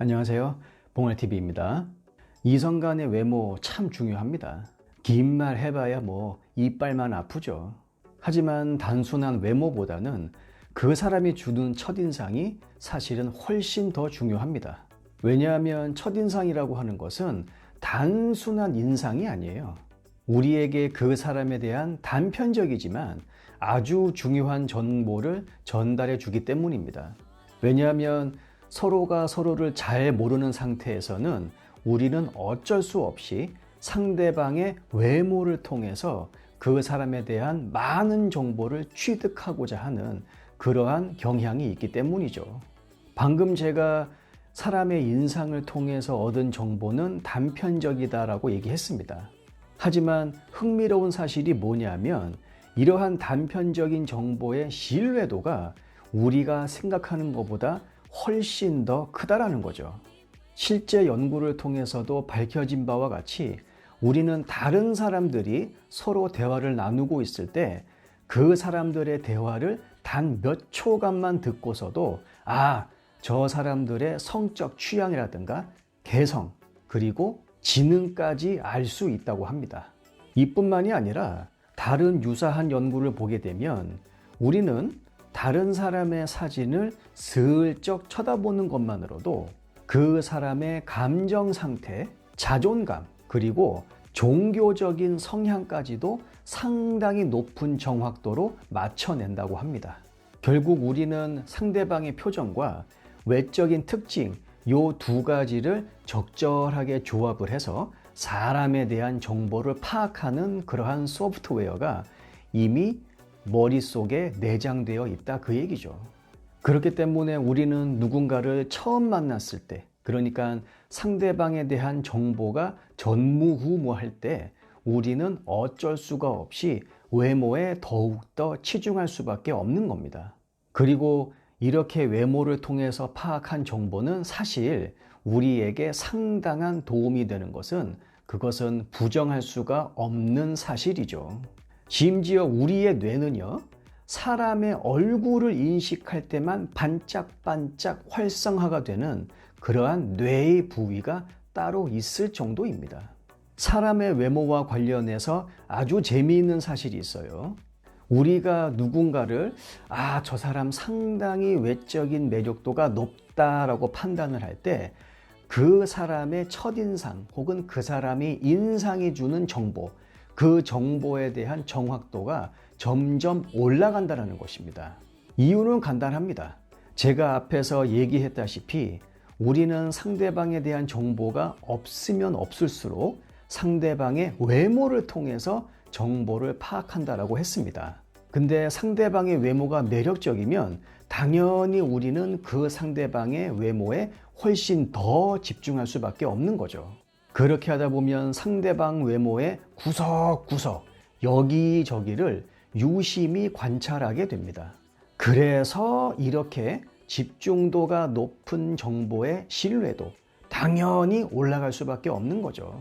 안녕하세요. 봉알TV입니다. 이성 간의 외모 참 중요합니다. 긴 말 해봐야 이빨만 아프죠. 하지만 단순한 외모보다는 그 사람이 주는 첫인상이 사실은 훨씬 더 중요합니다. 왜냐하면 첫인상이라고 하는 것은 단순한 인상이 아니에요. 우리에게 그 사람에 대한 단편적이지만 아주 중요한 정보를 전달해 주기 때문입니다. 왜냐하면 서로가 서로를 잘 모르는 상태에서는 우리는 어쩔 수 없이 상대방의 외모를 통해서 그 사람에 대한 많은 정보를 취득하고자 하는 그러한 경향이 있기 때문이죠. 방금 제가 사람의 인상을 통해서 얻은 정보는 단편적이다라고 얘기했습니다. 하지만 흥미로운 사실이 뭐냐면 이러한 단편적인 정보의 신뢰도가 우리가 생각하는 것보다 훨씬 더 크다라는 거죠. 실제 연구를 통해서도 밝혀진 바와 같이 우리는 다른 사람들이 서로 대화를 나누고 있을 때 그 사람들의 대화를 단 몇 초간만 듣고서도 저 사람들의 성적 취향이라든가 개성 그리고 지능까지 알 수 있다고 합니다. 이뿐만이 아니라 다른 유사한 연구를 보게 되면 우리는 다른 사람의 사진을 슬쩍 쳐다보는 것만으로도 그 사람의 감정 상태, 자존감, 그리고 종교적인 성향까지도 상당히 높은 정확도로 맞춰낸다고 합니다. 결국 우리는 상대방의 표정과 외적인 특징, 요 두 가지를 적절하게 조합을 해서 사람에 대한 정보를 파악하는 그러한 소프트웨어가 이미 머릿속에 내장되어 있다 그 얘기죠. 그렇기 때문에 우리는 누군가를 처음 만났을 때, 그러니까 상대방에 대한 정보가 전무후무할 때 우리는 어쩔 수가 없이 외모에 더욱더 치중할 수밖에 없는 겁니다. 그리고 이렇게 외모를 통해서 파악한 정보는 사실 우리에게 상당한 도움이 되는 것은 그것은 부정할 수가 없는 사실이죠. 심지어 우리의 뇌는요, 사람의 얼굴을 인식할 때만 반짝반짝 활성화가 되는 그러한 뇌의 부위가 따로 있을 정도입니다. 사람의 외모와 관련해서 아주 재미있는 사실이 있어요. 우리가 누군가를 저 사람 상당히 외적인 매력도가 높다라고 판단을 할 때 그 사람의 첫인상 혹은 그 사람이 인상이 주는 정보, 그 정보에 대한 정확도가 점점 올라간다는 것입니다. 이유는 간단합니다. 제가 앞에서 얘기했다시피 우리는 상대방에 대한 정보가 없으면 없을수록 상대방의 외모를 통해서 정보를 파악한다라고 했습니다. 근데 상대방의 외모가 매력적이면 당연히 우리는 그 상대방의 외모에 훨씬 더 집중할 수밖에 없는 거죠. 그렇게 하다 보면 상대방 외모의 구석구석 여기저기를 유심히 관찰하게 됩니다. 그래서 이렇게 집중도가 높은 정보의 신뢰도 당연히 올라갈 수밖에 없는 거죠.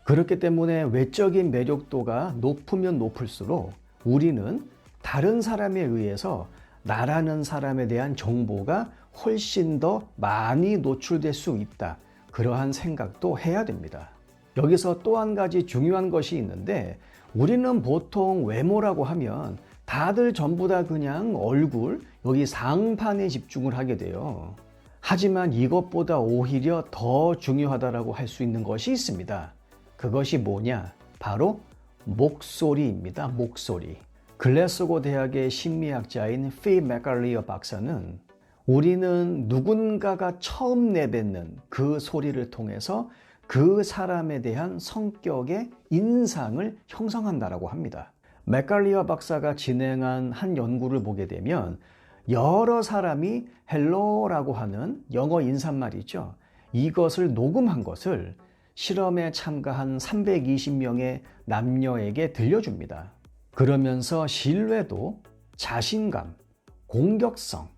그렇기 때문에 외적인 매력도가 높으면 높을수록 우리는 다른 사람에 의해서 나라는 사람에 대한 정보가 훨씬 더 많이 노출될 수 있다. 그러한 생각도 해야 됩니다. 여기서 또 한 가지 중요한 것이 있는데 우리는 보통 외모라고 하면 다들 전부 다 그냥 얼굴, 여기 상판에 집중을 하게 돼요. 하지만 이것보다 오히려 더 중요하다고 할 수 있는 것이 있습니다. 그것이 뭐냐? 바로 목소리입니다. 목소리. 글래스고 대학의 심리학자인 피 맥갈리어 박사는 우리는 누군가가 처음 내뱉는 그 소리를 통해서 그 사람에 대한 성격의 인상을 형성한다라고 합니다. 맥갈리어 박사가 진행한 한 연구를 보게 되면 여러 사람이 헬로라고 하는 영어 인사말이죠. 이것을 녹음한 것을 실험에 참가한 320명의 남녀에게 들려줍니다. 그러면서 신뢰도, 자신감, 공격성,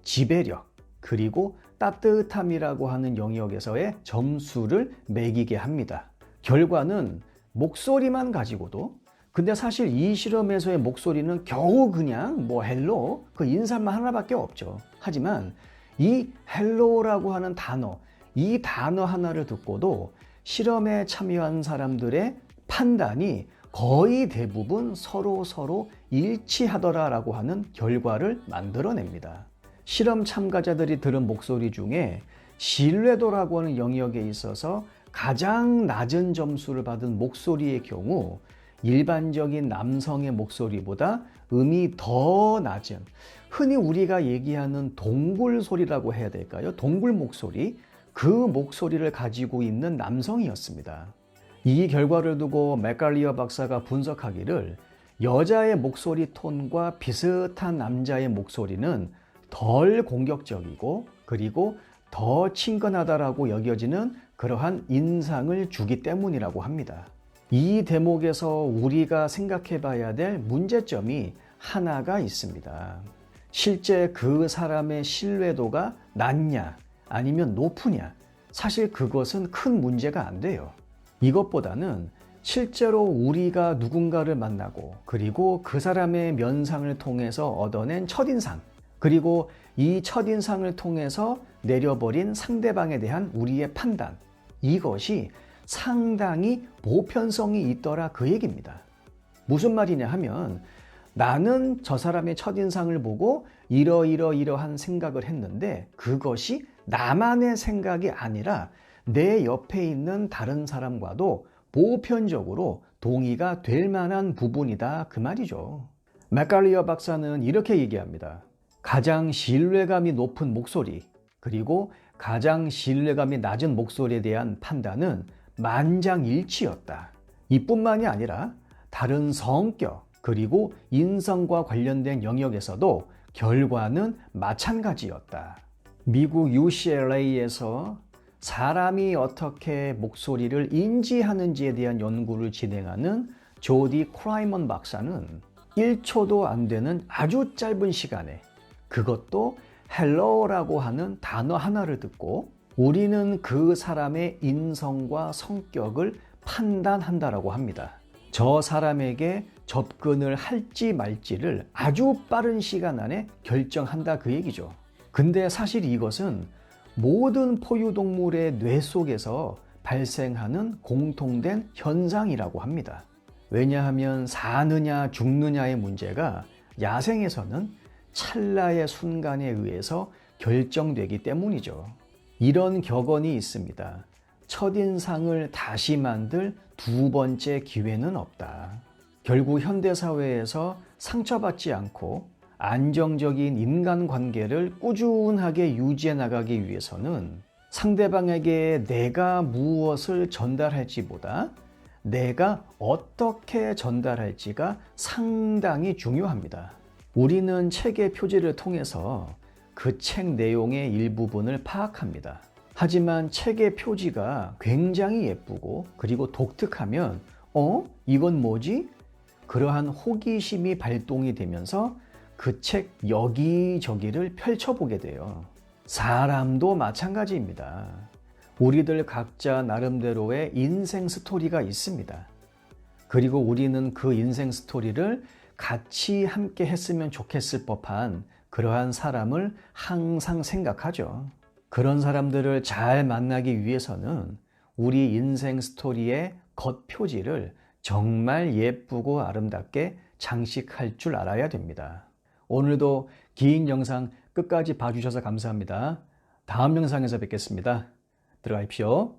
지배력, 그리고 따뜻함이라고 하는 영역에서의 점수를 매기게 합니다. 결과는 목소리만 가지고도, 근데 사실 이 실험에서의 목소리는 겨우 그냥 헬로 그 인사말 하나밖에 없죠. 하지만 이 헬로라고 하는 단어, 이 단어 하나를 듣고도 실험에 참여한 사람들의 판단이 거의 대부분 서로 일치하더라라고 하는 결과를 만들어냅니다. 실험 참가자들이 들은 목소리 중에 신뢰도라고 하는 영역에 있어서 가장 낮은 점수를 받은 목소리의 경우 일반적인 남성의 목소리보다 음이 더 낮은, 흔히 우리가 얘기하는 동굴 소리라고 해야 될까요? 동굴 목소리, 그 목소리를 가지고 있는 남성이었습니다. 이 결과를 두고 맥갈리어 박사가 분석하기를 여자의 목소리 톤과 비슷한 남자의 목소리는 덜 공격적이고 그리고 더 친근하다라고 여겨지는 그러한 인상을 주기 때문이라고 합니다. 이 대목에서 우리가 생각해 봐야 될 문제점이 하나가 있습니다. 실제 그 사람의 신뢰도가 낮냐 아니면 높으냐, 사실 그것은 큰 문제가 안 돼요. 이것보다는 실제로 우리가 누군가를 만나고 그리고 그 사람의 면상을 통해서 얻어낸 첫인상, 그리고 이 첫인상을 통해서 내려버린 상대방에 대한 우리의 판단, 이것이 상당히 보편성이 있더라 그 얘기입니다. 무슨 말이냐 하면 나는 저 사람의 첫인상을 보고 이러한 생각을 했는데 그것이 나만의 생각이 아니라 내 옆에 있는 다른 사람과도 보편적으로 동의가 될 만한 부분이다 그 말이죠. 맥갈리어 박사는 이렇게 얘기합니다. 가장 신뢰감이 높은 목소리 그리고 가장 신뢰감이 낮은 목소리에 대한 판단은 만장일치였다. 이뿐만이 아니라 다른 성격 그리고 인성과 관련된 영역에서도 결과는 마찬가지였다. 미국 UCLA에서 사람이 어떻게 목소리를 인지하는지에 대한 연구를 진행하는 조디 크라이먼 박사는 1초도 안 되는 아주 짧은 시간에, 그것도 헬로라고 하는 단어 하나를 듣고 우리는 그 사람의 인성과 성격을 판단한다라고 합니다. 저 사람에게 접근을 할지 말지를 아주 빠른 시간 안에 결정한다 그 얘기죠. 근데 사실 이것은 모든 포유동물의 뇌 속에서 발생하는 공통된 현상이라고 합니다. 왜냐하면 사느냐 죽느냐의 문제가 야생에서는 찰나의 순간에 의해서 결정되기 때문이죠. 이런 격언이 있습니다. 첫인상을 다시 만들 두 번째 기회는 없다. 결국 현대사회에서 상처받지 않고 안정적인 인간관계를 꾸준하게 유지해 나가기 위해서는 상대방에게 내가 무엇을 전달할지보다 내가 어떻게 전달할지가 상당히 중요합니다. 우리는 책의 표지를 통해서 그 책 내용의 일부분을 파악합니다. 하지만 책의 표지가 굉장히 예쁘고 그리고 독특하면 이건 뭐지? 그러한 호기심이 발동이 되면서 그 책 여기저기를 펼쳐보게 돼요. 사람도 마찬가지입니다. 우리들 각자 나름대로의 인생 스토리가 있습니다. 그리고 우리는 그 인생 스토리를 같이 함께 했으면 좋겠을 법한 그러한 사람을 항상 생각하죠. 그런 사람들을 잘 만나기 위해서는 우리 인생 스토리의 겉표지를 정말 예쁘고 아름답게 장식할 줄 알아야 됩니다. 오늘도 긴 영상 끝까지 봐주셔서 감사합니다. 다음 영상에서 뵙겠습니다. 들어가십시오.